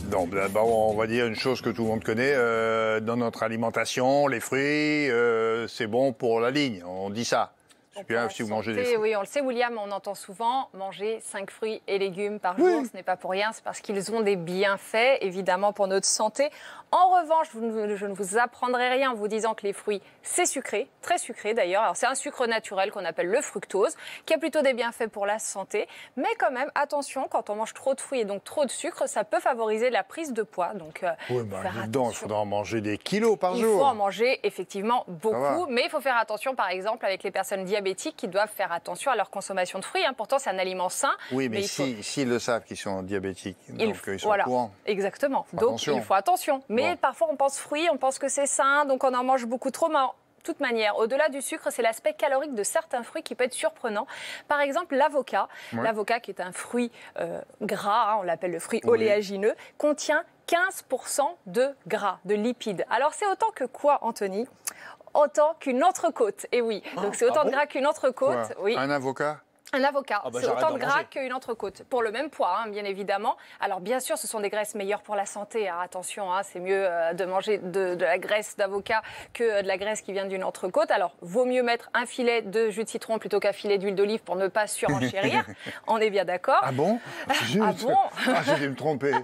Donc, d'abord, on va dire une chose que tout le monde connaît. Dans notre alimentation, les fruits, c'est bon pour la ligne. On dit ça. C'est bien si vous mangez des fruits. Oui, on le sait, William, on entend souvent manger 5 fruits et légumes par jour. Ce n'est pas pour rien, c'est parce qu'ils ont des bienfaits, évidemment, pour notre santé. En revanche, je ne vous apprendrai rien en vous disant que les fruits, c'est sucré, très sucré d'ailleurs. Alors, c'est un sucre naturel qu'on appelle le fructose, qui a plutôt des bienfaits pour la santé. Mais quand même, attention, quand on mange trop de fruits et donc trop de sucre, ça peut favoriser la prise de poids. Donc, oui, il faudra en manger des kilos par jour. Il faut en manger effectivement beaucoup, mais il faut faire attention, par exemple, avec les personnes diabétiques qui doivent faire attention à leur consommation de fruits. Pourtant, c'est un aliment sain. Oui, mais s'ils le savent qu'ils sont diabétiques, donc ils sont au courant. Exactement. Donc, il faut attention. Mais parfois, on pense fruits, on pense que c'est sain, donc on en mange beaucoup trop. Mais de toute manière, au-delà du sucre, c'est l'aspect calorique de certains fruits qui peut être surprenant. Par exemple, l'avocat. L'avocat, qui est un fruit gras, on l'appelle le fruit oléagineux, contient 15% de gras, de lipides. Alors, c'est autant que quoi, Anthony ? Autant qu'une entrecôte. Et oui, donc c'est autant de gras qu'une entrecôte. Oui. Un avocat ? Un avocat, c'est autant de gras qu'une entrecôte, pour le même poids, bien évidemment. Alors bien sûr, ce sont des graisses meilleures pour la santé. Attention, c'est mieux de manger de la graisse d'avocat que de la graisse qui vient d'une entrecôte. Alors, vaut mieux mettre un filet de jus de citron plutôt qu'un filet d'huile d'olive pour ne pas surenchérir. On est bien d'accord. Ah bon ? Ah bon ? J'ai dû me tromper.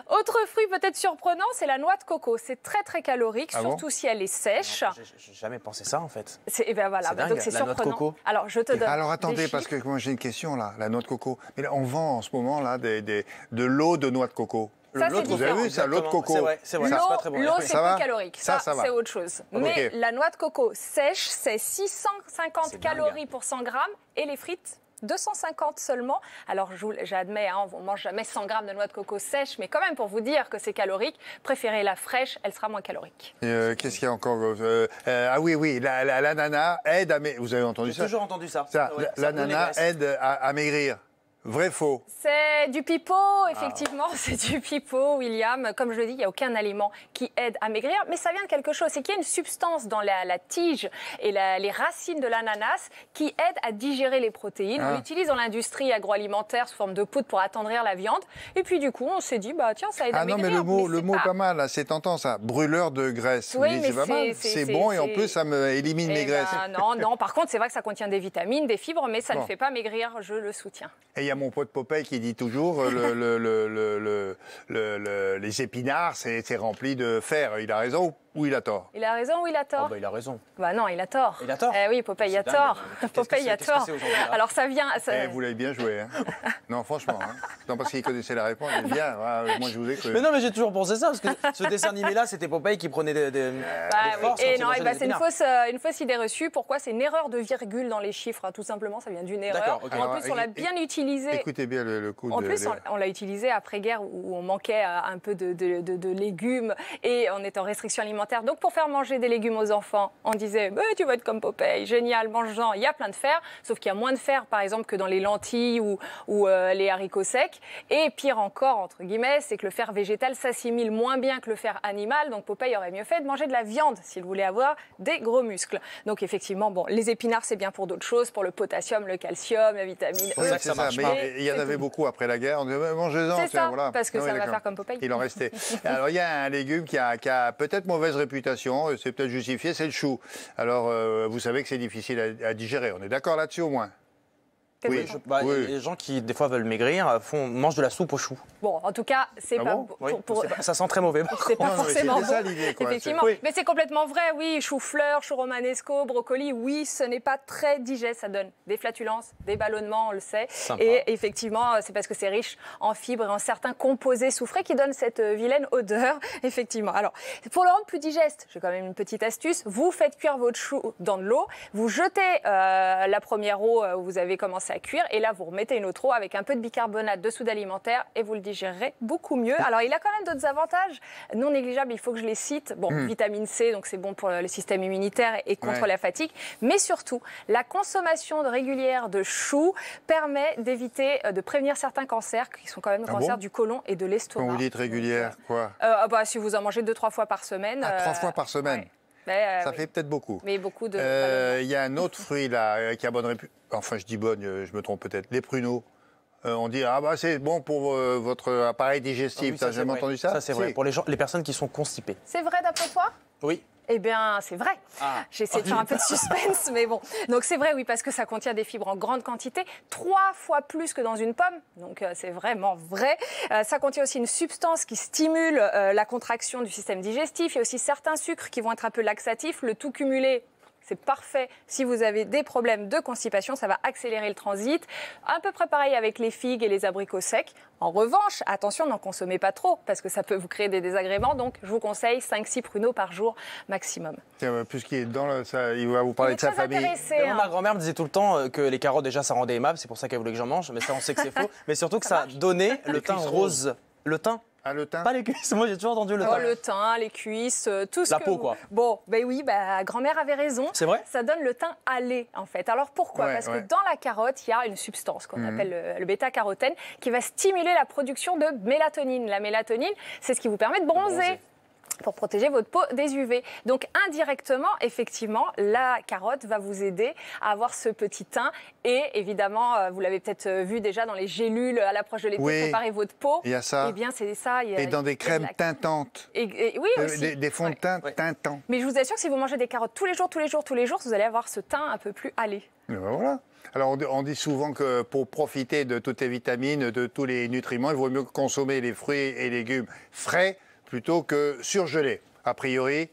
Autre fruit peut-être surprenant, c'est la noix de coco. C'est très très calorique, surtout si elle est sèche. J'ai jamais pensé ça en fait. Et ben voilà, dingue, donc c'est surprenant. Noix de coco. Alors je te donne. Alors attendez, parce que moi j'ai une question là, la noix de coco. Mais là, on vend en ce moment là de l'eau de noix de coco. Ça, c'est vous avez vu ça, l'eau de coco. C'est vrai, c'est pas très bon. L'eau, c'est peu calorique. Ça va. C'est autre chose. Mais la noix de coco sèche, c'est 650 calories pour 100 grammes. Et les frites, 250 seulement. Alors, j'admets, on ne mange jamais 100 grammes de noix de coco sèche, mais quand même, pour vous dire que c'est calorique, préférez la fraîche, elle sera moins calorique. Qu'est-ce qu'il y a encore Ah oui, l'ananas aide à maigrir. Vous avez entendu ça ? J'ai toujours entendu ça. L'ananas aide à maigrir. Vrai, faux? C'est du pipeau, effectivement, c'est du pipeau, William. Comme je le dis, il n'y a aucun aliment qui aide à maigrir, mais ça vient de quelque chose. C'est qu'il y a une substance dans la tige et les racines de l'ananas qui aide à digérer les protéines. On l'utilise dans l'industrie agroalimentaire sous forme de poudre pour attendrir la viande. Et puis du coup, on s'est dit, tiens, ça aide à maigrir. Ah non, mais le mot est pas mal, c'est tentant ça. Brûleur de graisse. Oui, mais c'est pas mal. C'est bon et en plus, ça me élimine mes graisses. Non, par contre, c'est vrai que ça contient des vitamines, des fibres, mais ça ne fait pas maigrir, je le soutiens. Et il y a mon pote Popeye qui dit toujours les épinards, c'est rempli de fer. Il a raison ou il a tort? Il a raison ou il a tort? Il a raison. Non, il a tort. Il a tort? Oui, Popeye a tort. Popeye a tort. Alors ça vient... vous l'avez bien joué. Non, franchement. Non, parce qu'il connaissait la réponse. Il bien. Moi, je vous ai cru. Mais non, mais j'ai toujours pensé ça, parce que ce dessin animé-là, c'était Popeye qui prenait des forces. Une fausse idée reçue. Pourquoi? C'est une erreur de virgule dans les chiffres. Tout simplement, ça vient d'une erreur. En plus, on l'a bien utilisé. Écoutez bien le coup. En plus, on l'a utilisé après-guerre où on manquait un peu de légumes et on était en restriction alimentaire. Donc, pour faire manger des légumes aux enfants, on disait tu vas être comme Popeye, génial, mange-en. Il y a plein de fer, sauf qu'il y a moins de fer, par exemple, que dans les lentilles ou les haricots secs. Et pire encore, entre guillemets, c'est que le fer végétal s'assimile moins bien que le fer animal. Donc, Popeye aurait mieux fait de manger de la viande s'il voulait avoir des gros muscles. Donc, effectivement, les épinards, c'est bien pour d'autres choses, pour le potassium, le calcium, la vitamine E. Oui, ça marche. Mais il y en avait beaucoup après la guerre. On disait mangez-en. C'est ça, voilà. parce que ça va faire comme Popeye. Il en restait. Alors, il y a un légume qui a peut-être mauvaise réputation, c'est peut-être justifié, c'est le chou. Alors, vous savez que c'est difficile à digérer. On est d'accord là-dessus au moins? Oui, les gens qui, des fois, veulent maigrir, mangent de la soupe aux choux. Bon, en tout cas, c'est ça sent très mauvais. C'est pas forcément bon. C'est ça l'idée, quoi. Effectivement. Mais c'est complètement vrai, oui. Chou-fleur, chou romanesco, brocoli, oui, ce n'est pas très digeste. Ça donne des flatulences, des ballonnements, on le sait. Sympa. Et effectivement, c'est parce que c'est riche en fibres et en certains composés soufrés qui donnent cette vilaine odeur, effectivement. Alors, pour le rendre plus digeste, j'ai quand même une petite astuce. Vous faites cuire votre chou dans de l'eau. Vous jetez la première eau où vous avez commencé à cuire et là vous remettez une autre eau avec un peu de bicarbonate de soude alimentaire et vous le digérerez beaucoup mieux. Alors il a quand même d'autres avantages non négligeables, il faut que je les cite. Vitamine C, donc c'est bon pour le système immunitaire et contre la fatigue, mais surtout la consommation régulière de choux permet d'éviter de prévenir certains cancers qui sont quand même le cancer du côlon et de l'estomac. Quand vous dites régulière, quoi? Si vous en mangez 2-3 fois par semaine. 3 fois par semaine? Ça fait peut-être beaucoup. Mais beaucoup de... Il y a un autre fruit là qui a bonne réputation. Enfin, je dis bonne, je me trompe peut-être. Les pruneaux. On dit c'est bon pour votre appareil digestif. T'as jamais entendu ça? Ça c'est vrai. Pour les personnes qui sont constipées. C'est vrai d'après toi? Oui. Eh bien, c'est vrai. J'essaie de faire un peu de suspense, mais bon. Donc, c'est vrai, oui, parce que ça contient des fibres en grande quantité, 3 fois plus que dans une pomme. Donc, c'est vraiment vrai. Ça contient aussi une substance qui stimule la contraction du système digestif. Il y a aussi certains sucres qui vont être un peu laxatifs. Le tout cumulé, c'est parfait si vous avez des problèmes de constipation, ça va accélérer le transit. À peu près pareil avec les figues et les abricots secs. En revanche, attention, n'en consommez pas trop parce que ça peut vous créer des désagréments. Donc, je vous conseille 5-6 pruneaux par jour maximum. Tiens, puisqu'il est dedans, il va vous parler de sa famille. Ma grand-mère me disait tout le temps que les carottes, déjà, ça rendait aimable. C'est pour ça qu'elle voulait que j'en mange. Mais ça, on sait que c'est faux. Mais surtout que ça donnait le teint rose. Le teint. Ah, le teint? Pas les cuisses, moi j'ai toujours entendu le teint. Le teint, les cuisses, tout ce La peau, quoi. Bon, ben oui, grand-mère avait raison. C'est vrai? Ça donne le teint allé, en fait. Alors pourquoi? Parce que dans la carotte, il y a une substance qu'on appelle le bêta-carotène qui va stimuler la production de mélatonine. La mélatonine, c'est ce qui vous permet de bronzer. Pour protéger votre peau des UV. Donc indirectement, effectivement, la carotte va vous aider à avoir ce petit teint. Et évidemment, vous l'avez peut-être vu déjà dans les gélules à l'approche de l'été, préparer votre peau. Il y a ça. Eh bien, c'est ça. Et dans des crèmes teintantes. Et oui, aussi. Des fonds de teint teintants. Mais je vous assure que si vous mangez des carottes tous les jours, vous allez avoir ce teint un peu plus allé. Et ben voilà. Alors, on dit souvent que pour profiter de toutes les vitamines, de tous les nutriments, il vaut mieux consommer les fruits et légumes frais plutôt que surgelés. A priori,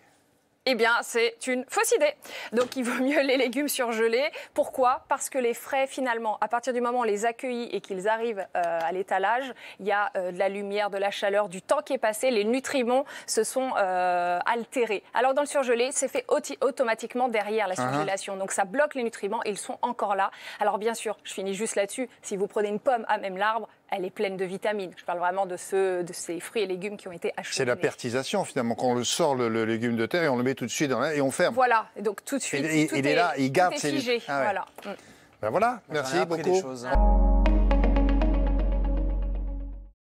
Eh bien, c'est une fausse idée. Donc, il vaut mieux les légumes surgelés. Pourquoi? Parce que les frais, finalement, à partir du moment où on les accueille et qu'ils arrivent à l'étalage, il y a de la lumière, de la chaleur, du temps qui est passé. Les nutriments se sont altérés. Alors, dans le surgelé, c'est fait automatiquement derrière la surgélation. Donc, ça bloque les nutriments et ils sont encore là. Alors, bien sûr, je finis juste là-dessus. Si vous prenez une pomme à même l'arbre, elle est pleine de vitamines. Je parle vraiment de ces fruits et légumes qui ont été acheminés. C'est la pertisation, finalement. Quand on le sort, le légume de terre, et on le met tout de suite dans et on ferme. Voilà, et donc tout de suite, il est là, il garde ses figé. Voilà. Ben voilà, merci beaucoup.